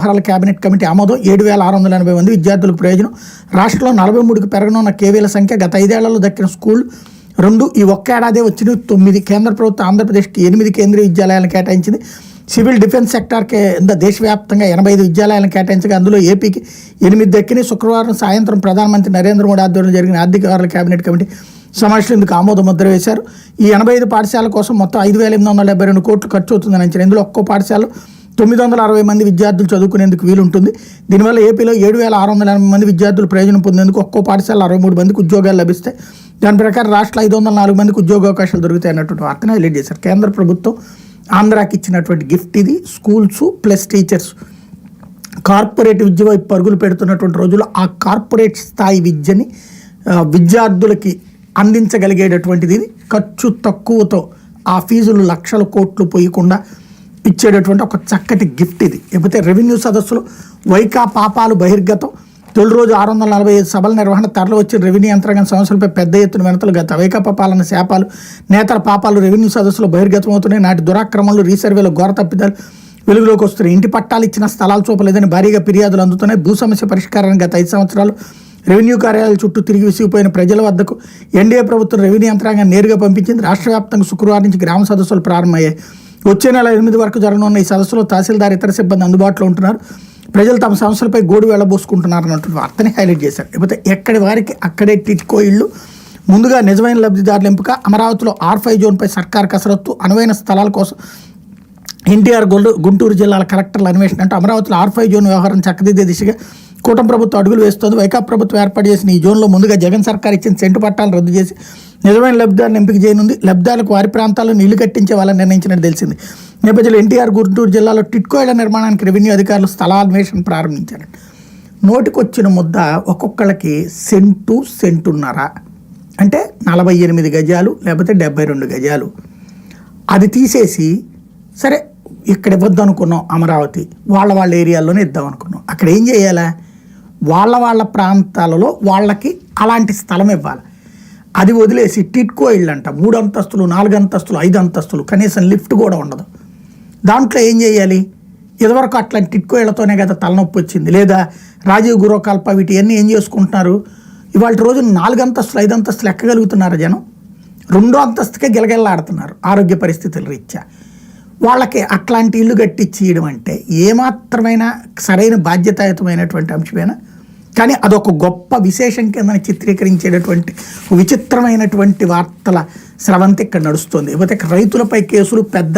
వ్యవహారాల cabinet committee ఆమోదం 7,680 మంది విద్యార్థులకు ప్రయోజనం. రాష్ట్రంలో 43కి పెరగనున్న కేవీల సంఖ్య. గత 5 ఏళ్లలో దక్కిన స్కూల్ 2, ఈ ఒక్క ఏడాదే వచ్చిన 9. కేంద్ర ప్రభుత్వం ఆంధ్రప్రదేశ్కి 8 కేంద్రీయ విద్యాలయాలను కేటాయించింది. సివిల్ డిఫెన్స్ సెక్టార్ కింద దేశవ్యాప్తంగా 85 విద్యాలయాలను కేటాయించగా అందులో ఏపీకి 8 దక్కినాయి. శుక్రవారం సాయంత్రం ప్రధానమంత్రి నరేంద్ర మోడీ ఆధ్వర్యంలో జరిగిన ఆర్థిక వ్యవహారాల కేబినెట్ కమిటీ సమావేశంలో ఇందుకు ఆమోద ముద్ర వేశారు. ఈ 85 పాఠశాలల కోసం మొత్తం 5,872 కోట్లు ఖర్చు అవుతుందని అంచనా. ఇందులో ఒక్కో పాఠశాలలో 960 మంది విద్యార్థులు చదువుకునేందుకు వీలుంటుంది. దీనివల్ల ఏపీలో 7,680 మంది విద్యార్థులు ప్రయోజనం పొందేందుకు ఒక్కో పాఠశాల 63 మందికి ఉద్యోగాలు లభిస్తాయి. దాని ప్రకారం రాష్ట్రంలో 504 మందికి ఉద్యోగ అవకాశాలు దొరుకుతాయి అన్నటువంటి వార్తను హైలైట్ చేశారు. కేంద్ర ప్రభుత్వం ఆంధ్రాకి ఇచ్చినటువంటి గిఫ్ట్ ఇది. స్కూల్స్ ప్లస్ టీచర్స్ కార్పొరేట్ విద్య వైపు పరుగులు పెడుతున్నటువంటి రోజుల్లో ఆ కార్పొరేట్ స్థాయి విద్యని విద్యార్థులకి అందించగలిగేటటువంటిది ఇది. ఖర్చు తక్కువతో ఆ ఫీజులు లక్షల కోట్లు పోయకుండా ఇచ్చేటటువంటి ఒక చక్కటి గిఫ్ట్ ఇది. లేకపోతే రెవెన్యూ సదస్సులు వైకా పాపాలు బహిర్గతం. తొలి రోజు 645 సభల నిర్వహణ. తరలి వచ్చిన రెవెన్యూ యంత్రాంగం సమస్యలపై పెద్ద ఎత్తున వినతులు. గత వైకాపా పాలన శాపాలు నేతల పాపాలు రెవెన్యూ సదస్సులో బహిర్గతం అవుతున్నాయి. నాటి దురాక్రమణలు రీసర్వేలో ఘోర తప్పిదాలు వెలుగులోకి వస్తున్నాయి. ఇంటి పట్టాలు ఇచ్చిన స్థలాలు చూపలేదని భారీగా ఫిర్యాదులు అందుతున్నాయి. భూ సమస్య పరిష్కారానికి గత 5 సంవత్సరాలు రెవెన్యూ కార్యాలయాల చుట్టూ తిరిగి విసిగిపోయిన ప్రజల వద్దకు ఎన్డీఏ ప్రభుత్వం రెవెన్యూ యంత్రాంగాన్ని నేరుగా పంపించింది. రాష్ట్ర వ్యాప్తంగా శుక్రవారం నుంచి గ్రామ సదస్సులు ప్రారంభమయ్యాయి. వచ్చే నెల 8 వరకు జరగనున్న ఈ సదస్సులో తహసీల్దార్ ఇతర సిబ్బంది అందుబాటులో ఉంటున్నారు. ప్రజలు తమ సమస్యలపై గోడు వెళ్ళబోసుకుంటున్నారు అన్నటువంటి వార్తని హైలైట్ చేశారు. లేకపోతే ఎక్కడి వారికి అక్కడే టిట్కో ఇళ్ళు. ముందుగా నిజమైన లబ్ధిదారుల ఎంపిక. అమరావతిలో R5 జోన్పై సర్కార్ కసరత్తు. అనువైన స్థలాల కోసం ఎన్టీఆర్ గుంటూరు జిల్లాల కలెక్టర్ల అన్వేషణ. అంటే అమరావతిలో R5 జోన్ వ్యవహారం చక్కదిద్దే దిశగా కూటమి ప్రభుత్వం అడుగులు వేస్తోంది. వైకాపా ప్రభుత్వం ఏర్పాటు చేసిన ఈ జోన్లో ముందుగా జగన్ సర్కార్ ఇచ్చిన సెంటు పట్టాలను రద్దు చేసి నిజమైన లబ్ధిదారులను ఎంపిక చేయనుంది. లబ్ధిదారులకు వారి ప్రాంతాల్లో నీళ్లు కట్టించే వాళ్ళని నిర్ణయించినట్టు తెలిసింది. నేపథ్యంలో ఎన్టీఆర్ గుంటూరు జిల్లాలో టిట్కో ఇళ్ల నిర్మాణానికి రెవెన్యూ అధికారులు స్థలాన్వేషణ ప్రారంభించారు. నోటికొచ్చిన ముద్ద ఒక్కొక్కళ్ళకి సెంటున్నర అంటే 48 గజాలు లేకపోతే 72 గజాలు. అది తీసేసి సరే ఇక్కడ ఇవ్వద్దు అనుకున్నాం, అమరావతి వాళ్ళ ఏరియాల్లోనే ఇద్దాం అనుకున్నాం. అక్కడ ఏం చేయాలా? వాళ్ళ ప్రాంతాలలో వాళ్ళకి అలాంటి స్థలం ఇవ్వాలి. అది వదిలేసి టిట్కో ఇళ్ళు అంట 3 అంతస్తులు 4 అంతస్తులు 5 అంతస్తులు కనీసం లిఫ్ట్ కూడా ఉండదు. దాంట్లో ఏం చేయాలి? ఇదివరకు అట్లాంటి టిట్కో ఇళ్లతోనే కదా తలనొప్పి వచ్చింది. లేదా రాజీవ్ గృహకల్ప వీటివన్నీ ఏం చేసుకుంటున్నారు? ఇవాళ రోజు 4 అంతస్తులు 5 అంతస్తులు ఎక్కగలుగుతున్నారు జనం. 2వ అంతస్తుకే గిలగిల్లాడుతున్నారు ఆరోగ్య పరిస్థితుల రీత్యా. వాళ్ళకి అట్లాంటి ఇల్లు కట్టించేయడం అంటే ఏమాత్రమైనా సరైన బాధ్యతాయుతమైనటువంటి అంశమేనా? కానీ అదొక గొప్ప విశేషం కింద చిత్రీకరించేటటువంటి విచిత్రమైనటువంటి వార్తల స్రవంతి ఇక్కడ నడుస్తుంది. లేకపోతే రైతులపై కేసులు పెద్ద